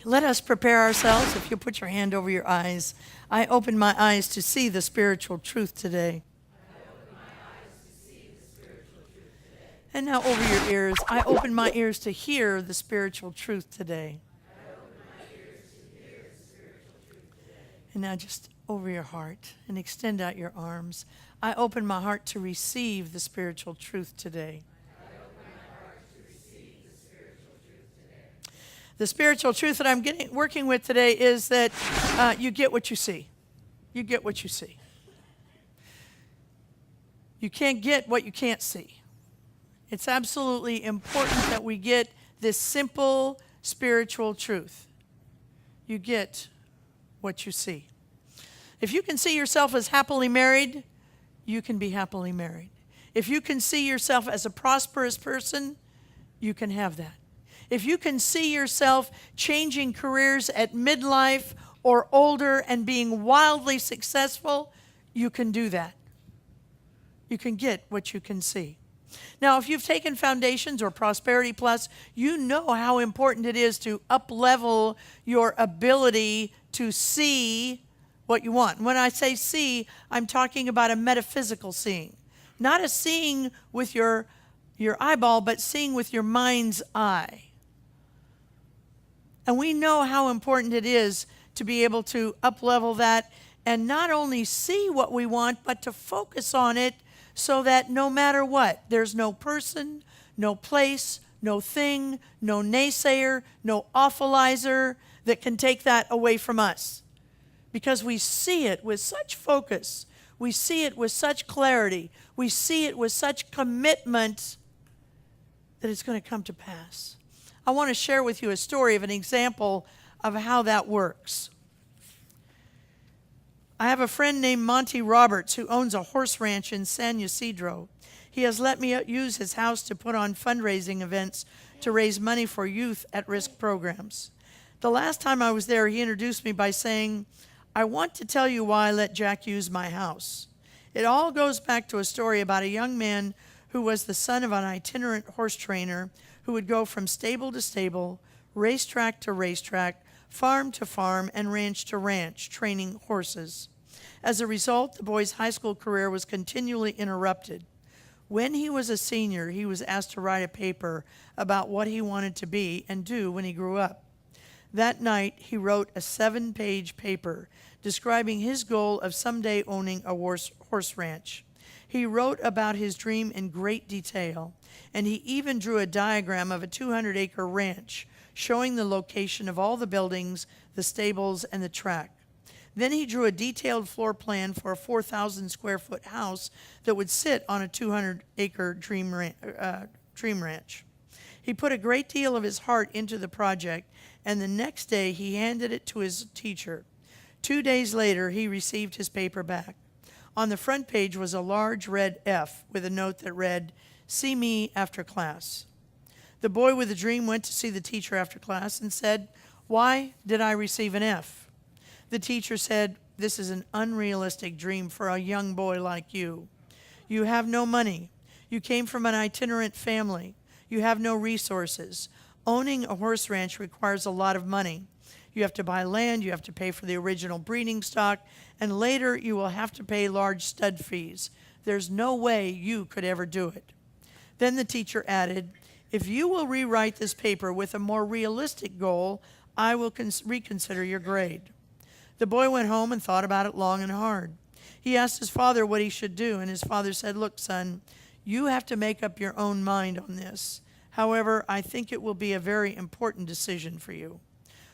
Let us prepare ourselves. If you put your hand over your eyes, I open my eyes to see the spiritual truth today. And now over your ears, I open my ears to hear the spiritual truth today. And now just over your heart and extend out your arms. I open my heart to receive the spiritual truth today. The spiritual truth that I'm working with today is that you get what you see. You get what you see. You can't get what you can't see. It's absolutely important that we get this simple spiritual truth. You get what you see. If you can see yourself as happily married, you can be happily married. If you can see yourself as a prosperous person, you can have that. If you can see yourself changing careers at midlife or older and being wildly successful, you can do that. You can get what you can see. Now, if you've taken Foundations or Prosperity Plus, you know how important it is to up-level your ability to see what you want. When I say see, I'm talking about a metaphysical seeing. Not a seeing with your eyeball, but seeing with your mind's eye. And we know how important it is to be able to up-level that and not only see what we want, but to focus on it so that no matter what, there's no person, no place, no thing, no naysayer, no awfulizer that can take that away from us. Because we see it with such focus, we see it with such clarity, we see it with such commitment that it's going to come to pass. I want to share with you a story of an example of how that works. I have a friend named Monty Roberts who owns a horse ranch in San Ysidro. He has let me use his house to put on fundraising events to raise money for youth at-risk programs. The last time I was there, he introduced me by saying, "I want to tell you why I let Jack use my house." It all goes back to a story about a young man who was the son of an itinerant horse trainer who would go from stable to stable, racetrack to racetrack, farm to farm, and ranch to ranch, training horses. As a result, the boy's high school career was continually interrupted. When he was a senior, he was asked to write a paper about what he wanted to be and do when he grew up. That night, he wrote a 7-page paper describing his goal of someday owning a horse ranch. He wrote about his dream in great detail, and he even drew a diagram of a 200-acre ranch showing the location of all the buildings, the stables, and the track. Then he drew a detailed floor plan for a 4,000-square-foot house that would sit on a 200-acre dream ranch. He put a great deal of his heart into the project, and the next day he handed it to his teacher. 2 days later, he received his paper back. On the front page was a large red F with a note that read, "See me after class." The boy with the dream went to see the teacher after class and said, "Why did I receive an F?" The teacher said, "This is an unrealistic dream for a young boy like you. You have no money. You came from an itinerant family. You have no resources. Owning a horse ranch requires a lot of money. You have to buy land, you have to pay for the original breeding stock, and later you will have to pay large stud fees. There's no way you could ever do it." Then the teacher added, "If you will rewrite this paper with a more realistic goal, I will reconsider your grade." The boy went home and thought about it long and hard. He asked his father what he should do, and his father said, "Look, son, you have to make up your own mind on this. However, I think it will be a very important decision for you."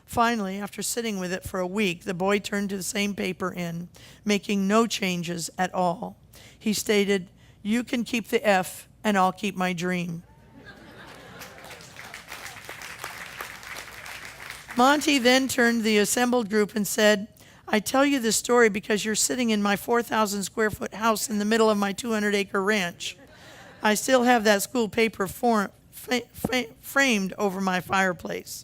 Finally, after sitting with it for a week, the boy turned to the same paper in, making no changes at all. He stated, "You can keep the F, and I'll keep my dream." Monty then turned to the assembled group and said, "I tell you this story because you're sitting in my 4,000-square-foot house in the middle of my 200-acre ranch. I still have that school paper framed over my fireplace."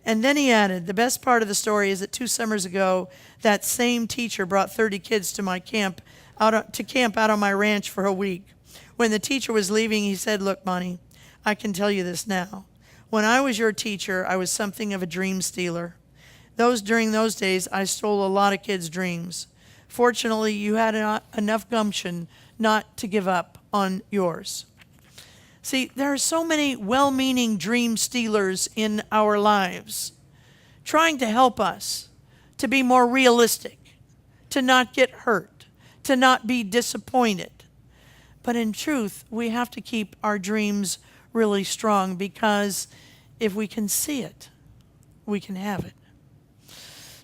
And then he added, "The best part of the story is that 2 summers ago, that same teacher brought 30 kids to my camp out on my ranch for a week. When the teacher was leaving, he said, 'Look, Monty, I can tell you this now. When I was your teacher, I was something of a dream stealer. During those days, I stole a lot of kids' dreams. Fortunately, you had enough gumption not to give up on yours. See, there are so many well-meaning dream stealers in our lives, trying to help us to be more realistic, to not get hurt, to not be disappointed. But in truth, we have to keep our dreams really strong, because if we can see it, we can have it.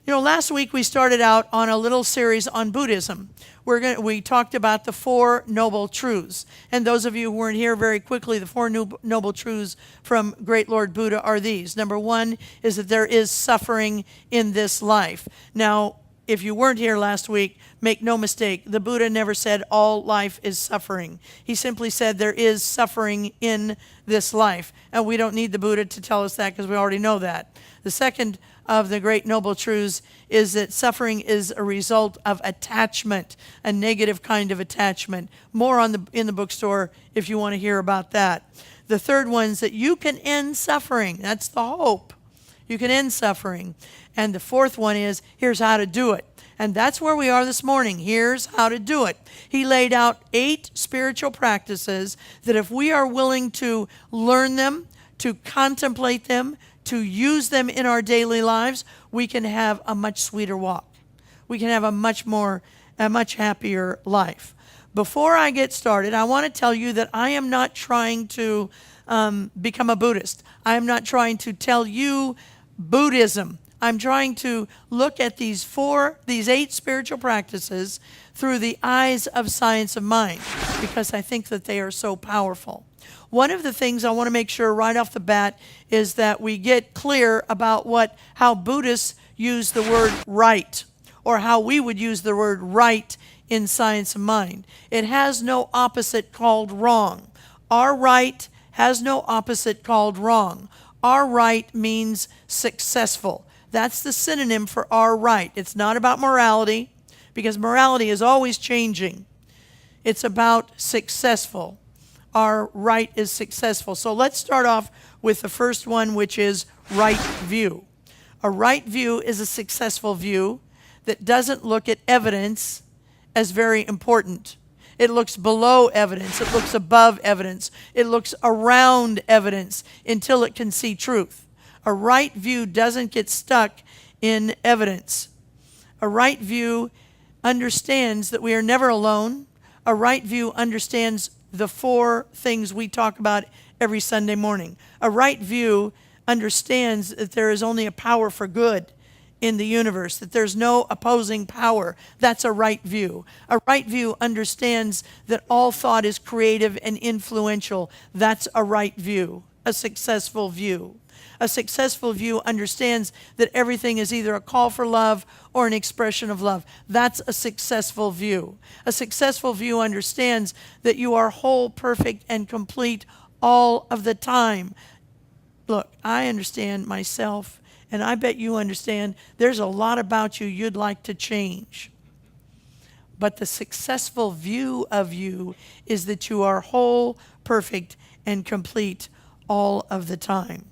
Last week we started out on a little series on Buddhism. We talked about the Four Noble Truths. And those of you who weren't here, very quickly, the Four Noble Truths from Great Lord Buddha are these. Number one is that there is suffering in this life. Now, if you weren't here last week, make no mistake, the Buddha never said all life is suffering. He simply said there is suffering in this life. And we don't need the Buddha to tell us that, because we already know that. The second of the Great Noble Truths is that suffering is a result of attachment, a negative kind of attachment. More in the bookstore if you want to hear about that. The third one is that you can end suffering. That's the hope. You can end suffering. And the fourth one is, here's how to do it. And that's where we are this morning. Here's how to do it. He laid out 8 spiritual practices that if we are willing to learn them, to contemplate them, to use them in our daily lives, we can have a much sweeter walk. We can have a much happier life. Before I get started, I want to tell you that I am not trying to become a Buddhist. I am not trying to tell you Buddhism. I'm trying to look at these 8 spiritual practices through the eyes of science of mind, because I think that they are so powerful. One of the things I want to make sure right off the bat is that we get clear about how Buddhists use the word right, or how we would use the word right in science of mind. It has no opposite called wrong. Our right has no opposite called wrong. Our right means successful. That's the synonym for our right. It's not about morality, because morality is always changing. It's about successful. Our right is successful. So let's start off with the first one, which is right view. A right view is a successful view that doesn't look at evidence as very important. It looks below evidence. It looks above evidence. It looks around evidence until it can see truth. A right view doesn't get stuck in evidence. A right view understands that we are never alone. A right view understands the 4 things we talk about every Sunday morning. A right view understands that there is only a power for good in the universe, that there's no opposing power. That's a right view. A right view understands that all thought is creative and influential. That's a right view, a successful view. A successful view understands that everything is either a call for love or an expression of love. That's a successful view. A successful view understands that you are whole, perfect, and complete all of the time. Look, I understand myself, and I bet you understand there's a lot about you you'd like to change. But the successful view of you is that you are whole, perfect, and complete all of the time.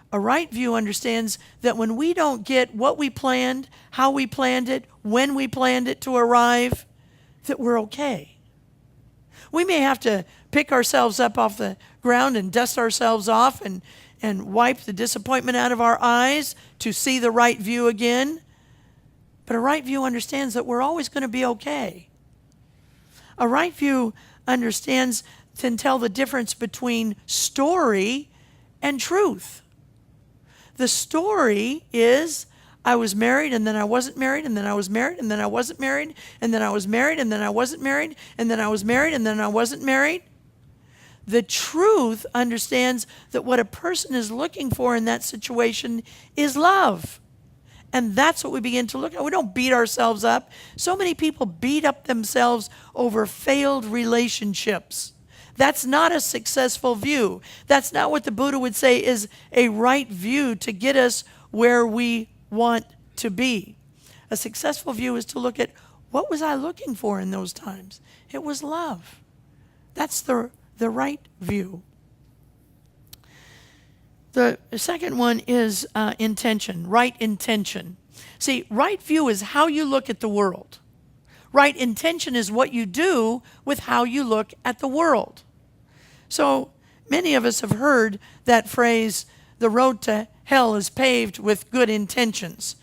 A right view understands that when we don't get what we planned, how we planned it, when we planned it to arrive, that we're okay. We may have to pick ourselves up off the ground and dust ourselves off and wipe the disappointment out of our eyes to see the right view again. But a right view understands that we're always going to be okay. A right view understands, can tell the difference between story and truth. The story is, I was married and then I wasn't married, and then I was married and then I wasn't married, and then I was married and then I wasn't married, and then I was married and then I wasn't married. The truth understands that what a person is looking for in that situation is love. And that's what we begin to look at. We don't beat ourselves up. So many people beat up themselves over failed relationships. That's not a successful view. That's not what the Buddha would say is a right view to get us where we want to be. A successful view is to look at, what was I looking for in those times? It was love. That's the right view. The second one is intention, right intention. See, right view is how you look at the world. Right intention is what you do with how you look at the world. So many of us have heard that phrase, the road to hell is paved with good intentions.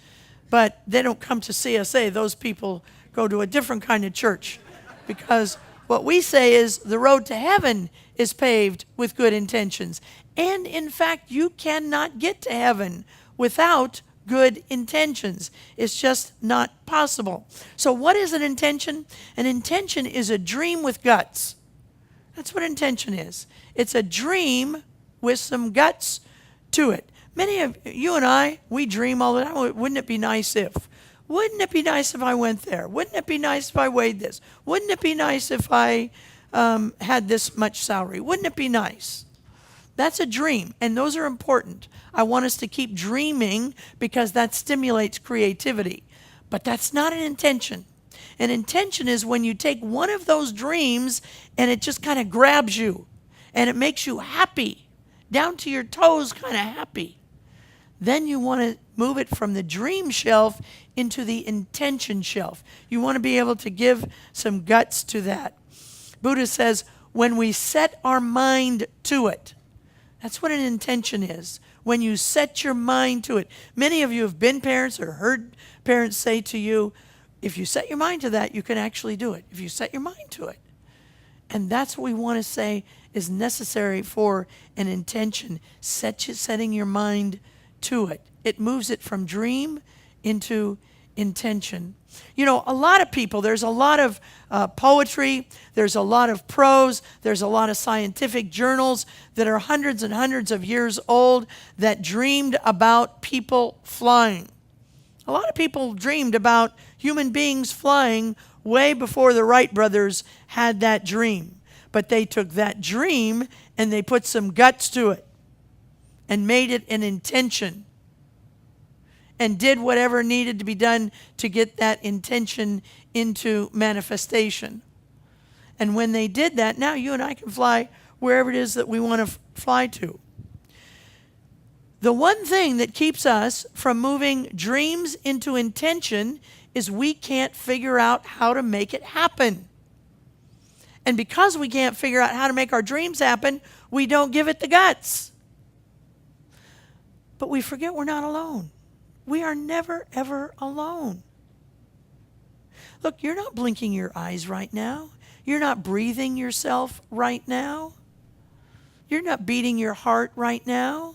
But they don't come to CSA. Those people go to a different kind of church. Because what we say is the road to heaven is paved with good intentions. And in fact, you cannot get to heaven without good intentions. It's just not possible. So what is an intention? An intention is a dream with guts. That's what intention is. It's a dream with some guts to it. Many of you and I, we dream all the time. Wouldn't it be nice if? Wouldn't it be nice if I went there? Wouldn't it be nice if I weighed this? Wouldn't it be nice if I had this much salary? Wouldn't it be nice? That's a dream, and those are important. I want us to keep dreaming because that stimulates creativity. But that's not an intention. An intention is when you take one of those dreams and it just kind of grabs you and it makes you happy, down to your toes kind of happy. Then you want to move it from the dream shelf into the intention shelf. You want to be able to give some guts to that. Buddha says, when we set our mind to it, that's what an intention is. When you set your mind to it. Many of you have been parents or heard parents say to you, if you set your mind to that, you can actually do it. If you set your mind to it. And that's what we want to say is necessary for an intention. Setting your mind to it. It moves it from dream into intention. You know, a lot of people, there's a lot of poetry, there's a lot of prose, there's a lot of scientific journals that are hundreds and hundreds of years old that dreamed about people flying. A lot of people dreamed about human beings flying way before the Wright brothers had that dream. But they took that dream and they put some guts to it and made it an intention and did whatever needed to be done to get that intention into manifestation. And when they did that, now you and I can fly wherever it is that we want to fly to. The one thing that keeps us from moving dreams into intention is we can't figure out how to make it happen. And because we can't figure out how to make our dreams happen, we don't give it the guts. But we forget we're not alone. We are never, ever alone. Look, you're not blinking your eyes right now. You're not breathing yourself right now. You're not beating your heart right now.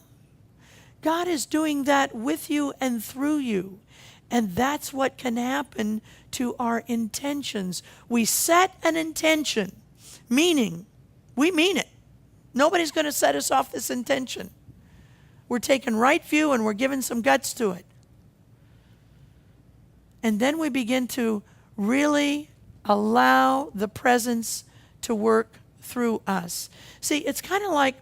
God is doing that with you and through you. And that's what can happen to our intentions. We set an intention, meaning we mean it. Nobody's going to set us off this intention. We're taking right view and we're giving some guts to it. And then we begin to really allow the presence to work through us. See, it's kind of like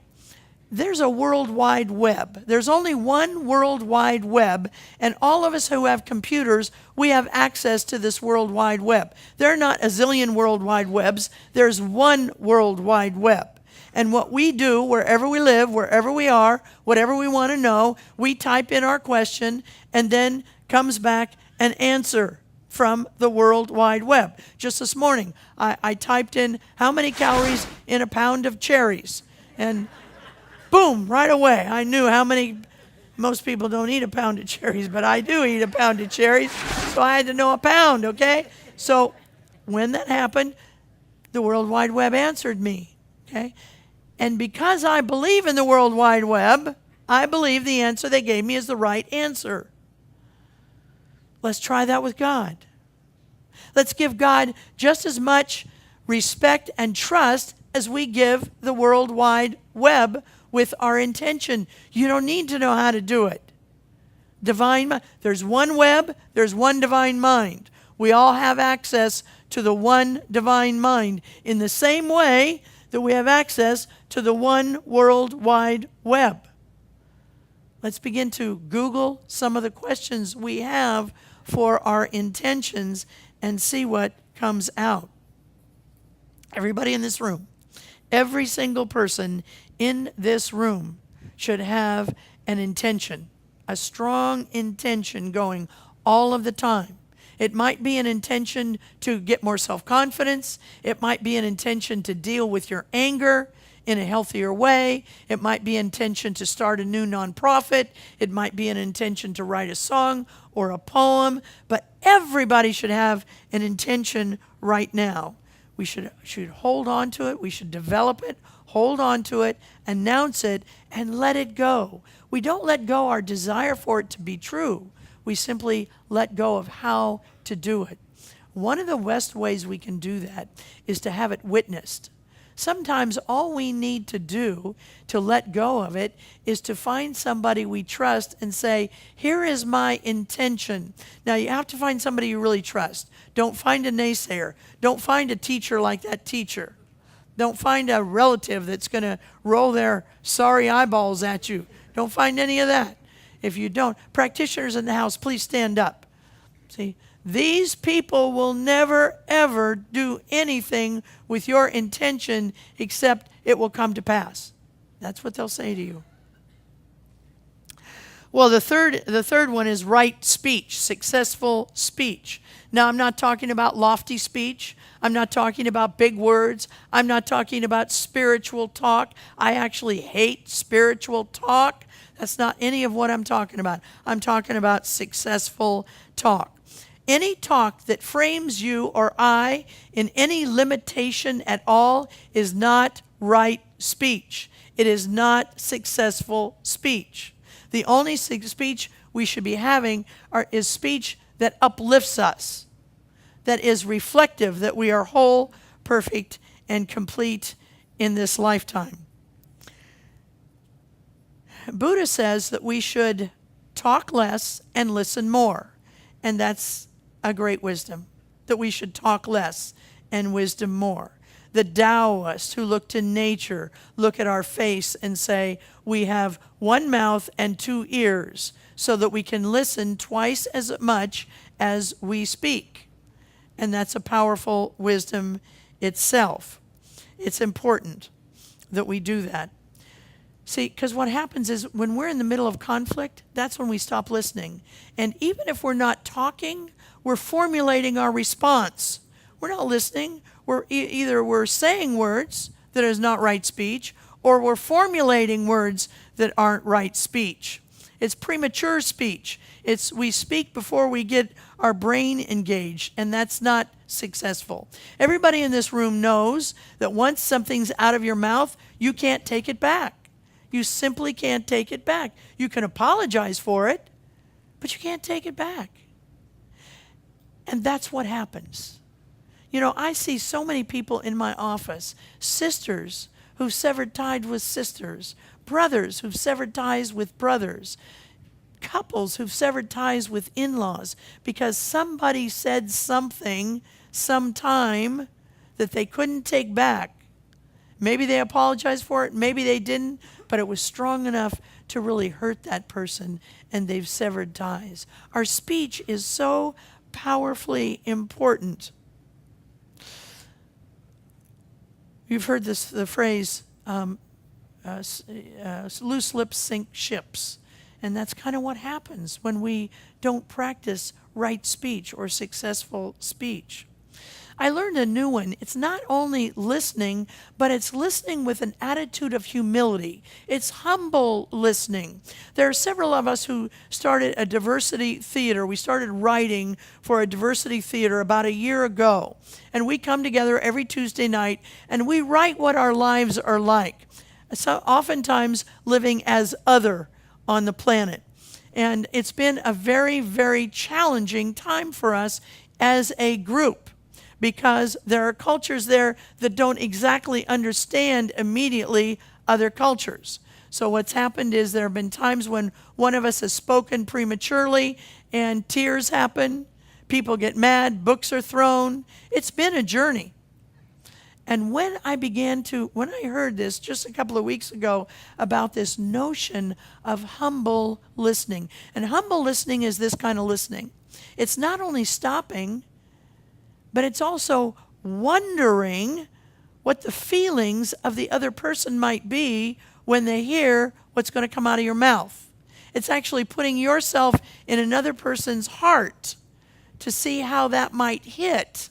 there's a World Wide Web. There's only one World Wide Web, and all of us who have computers, we have access to this World Wide Web. There are not a zillion World Wide Webs. There's one World Wide Web. And what we do, wherever we live, wherever we are, whatever we want to know, we type in our question, and then comes back an answer from the World Wide Web. Just this morning, I typed in how many calories in a pound of cherries. And boom, right away, I knew how many. Most people don't eat a pound of cherries, but I do eat a pound of cherries. So I had to know a pound, okay? So when that happened, the World Wide Web answered me, okay? And because I believe in the World Wide Web, I believe the answer they gave me is the right answer. Let's try that with God. Let's give God just as much respect and trust as we give the World Wide Web with our intention. You don't need to know how to do it. There's one web, there's one divine mind. We all have access to the one divine mind in the same way that we have access to the one World Wide Web. Let's begin to Google some of the questions we have for our intentions and see what comes out. Everybody in this room, every single person in this room, should have an intention, a strong intention going all of the time. It might be an intention to get more self-confidence. It might be an intention to deal with your anger in a healthier way. It might be intention to start a new nonprofit. It might be an intention to write a song or a poem. But everybody should have an intention right now. We should hold on to it. We should develop it, hold on to it, announce it, and let it go. We don't let go our desire for it to be true. We simply let go of how to do it. One of the best ways we can do that is to have it witnessed. Sometimes all we need to do to let go of it is to find somebody we trust and say, here is my intention. Now you have to find somebody you really trust. Don't find a naysayer. Don't find a teacher like that teacher. Don't find a relative that's going to roll their sorry eyeballs at you. Don't find any of that. If you don't, practitioners in the house, please stand up. See, these people will never, ever do anything with your intention except it will come to pass. That's what they'll say to you. Well, the third one is right speech, successful speech. Now, I'm not talking about lofty speech. I'm not talking about big words. I'm not talking about spiritual talk. I actually hate spiritual talk. That's not any of what I'm talking about. I'm talking about successful talk. Any talk that frames you or I in any limitation at all is not right speech. It is not successful speech. The only speech we should be having is speech that uplifts us, that is reflective, that we are whole, perfect, and complete in this lifetime. Buddha says that we should talk less and listen more. And that's a great wisdom, that we should talk less and wisdom more. The Taoists who look to nature look at our face and say, we have one mouth and two ears so that we can listen twice as much as we speak. And that's a powerful wisdom itself. It's important that we do that. See, because what happens is when we're in the middle of conflict, that's when we stop listening. And even if we're not talking, we're formulating our response. We're not listening. Either we're saying words that is not right speech, or we're formulating words that aren't right speech. It's premature speech. We speak before we get our brain engaged, and that's not successful. Everybody in this room knows that once something's out of your mouth, you can't take it back. You simply can't take it back. You can apologize for it, but you can't take it back. And that's what happens. You know, I see so many people in my office, sisters who've severed ties with sisters, brothers who've severed ties with brothers, couples who've severed ties with in-laws because somebody said something sometime that they couldn't take back. Maybe they apologized for it, maybe they didn't, but it was strong enough to really hurt that person, and they've severed ties. Our speech is so powerfully important. You've heard the phrase, loose lips sink ships. And that's kind of what happens when we don't practice right speech or successful speech. I learned a new one. It's not only listening, but it's listening with an attitude of humility. It's humble listening. There are several of us who started a diversity theater. We started writing for a diversity theater about a year ago. And we come together every Tuesday night and we write what our lives are like. So oftentimes living as other on the planet. And it's been a very, very challenging time for us as a group, because there are cultures there that don't exactly understand immediately other cultures. So what's happened is there have been times when one of us has spoken prematurely and tears happen, people get mad, books are thrown. It's been a journey. And when I heard this just a couple of weeks ago about this notion of humble listening, and humble listening is this kind of listening. It's not only stopping, but it's also wondering what the feelings of the other person might be when they hear what's going to come out of your mouth. It's actually putting yourself in another person's heart to see how that might hit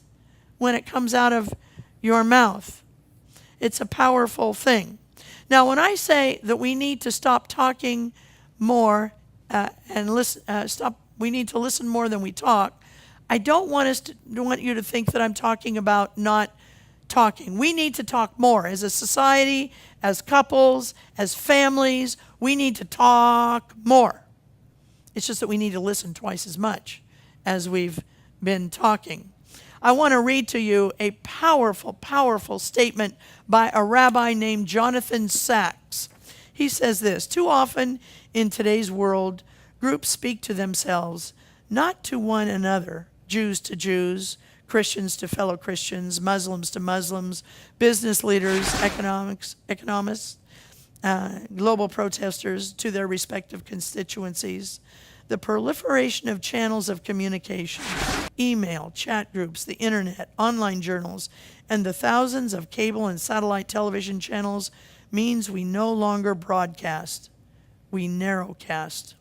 when it comes out of your mouth. It's a powerful thing. Now, when I say that we need to stop talking more and listen, we need to listen more than we talk, I don't want you to think that I'm talking about not talking. We need to talk more as a society, as couples, as families. We need to talk more. It's just that we need to listen twice as much as we've been talking. I want to read to you a powerful, powerful statement by a rabbi named Jonathan Sacks. He says this: too often in today's world, groups speak to themselves, not to one another, Jews to Jews, Christians to fellow Christians, Muslims to Muslims, business leaders, economists, global protesters to their respective constituencies. The proliferation of channels of communication, email, chat groups, the internet, online journals, and the thousands of cable and satellite television channels means we no longer broadcast, we narrowcast.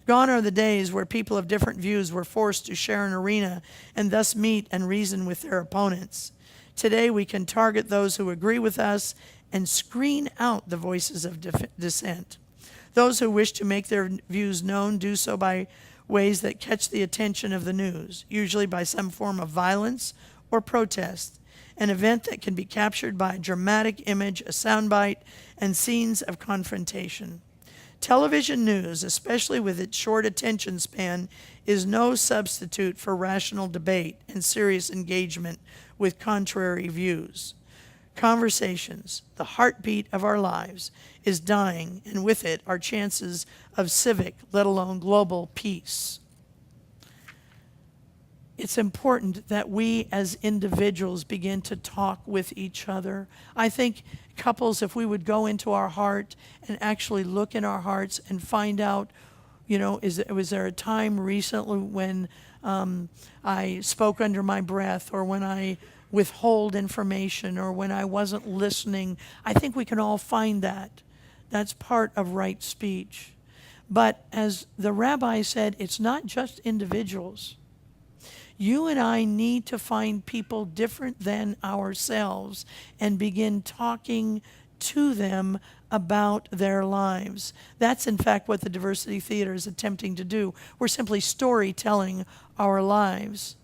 Gone are the days where people of different views were forced to share an arena and thus meet and reason with their opponents. Today we can target those who agree with us and screen out the voices of dissent. Those who wish to make their views known do so by ways that catch the attention of the news, usually by some form of violence or protest, an event that can be captured by a dramatic image, a soundbite, and scenes of confrontation. Television news, especially with its short attention span, is no substitute for rational debate and serious engagement with contrary views. Conversations, the heartbeat of our lives, is dying, and with it, our chances of civic, let alone global, peace. It's important that we as individuals begin to talk with each other. I think couples, if we would go into our heart and actually look in our hearts and find out, was there a time recently when I spoke under my breath, or when I withhold information, or when I wasn't listening? I think we can all find that. That's part of right speech. But as the rabbi said, it's not just individuals. You and I need to find people different than ourselves and begin talking to them about their lives. That's in fact what the Diversity Theater is attempting to do. We're simply storytelling our lives.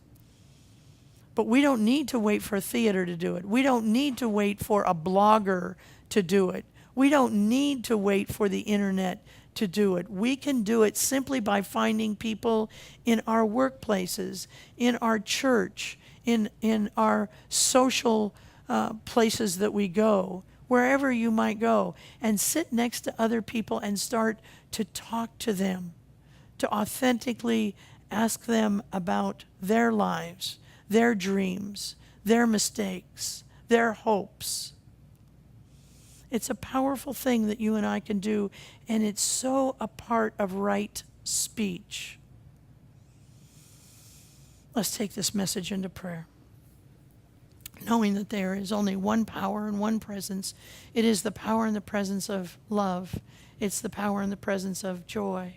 But we don't need to wait for a theater to do it. We don't need to wait for a blogger to do it. We don't need to wait for the internet to do it. We can do it simply by finding people in our workplaces, in our church, in our social places that we go, wherever you might go, and sit next to other people and start to talk to them, to authentically ask them about their lives, their dreams, their mistakes, their hopes. It's a powerful thing that you and I can do, and it's so a part of right speech. Let's take this message into prayer. Knowing that there is only one power and one presence. It is the power and the presence of love. It's the power and the presence of joy.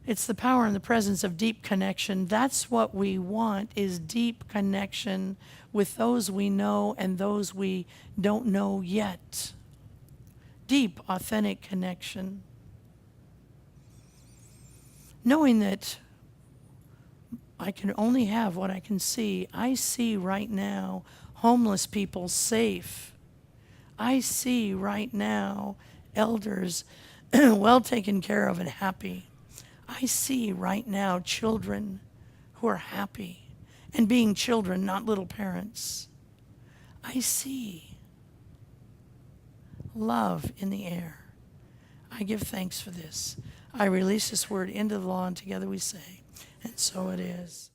It's the power and the presence of deep connection. That's what we want, is deep connection with those we know and those we don't know yet. Deep, authentic connection. Knowing that I can only have what I can see. I see right now homeless people safe. I see right now elders well taken care of and happy. I see right now children who are happy and being children, not little parents. I see love in the air. I give thanks for this. I release this word into the law, and together we say, and so it is.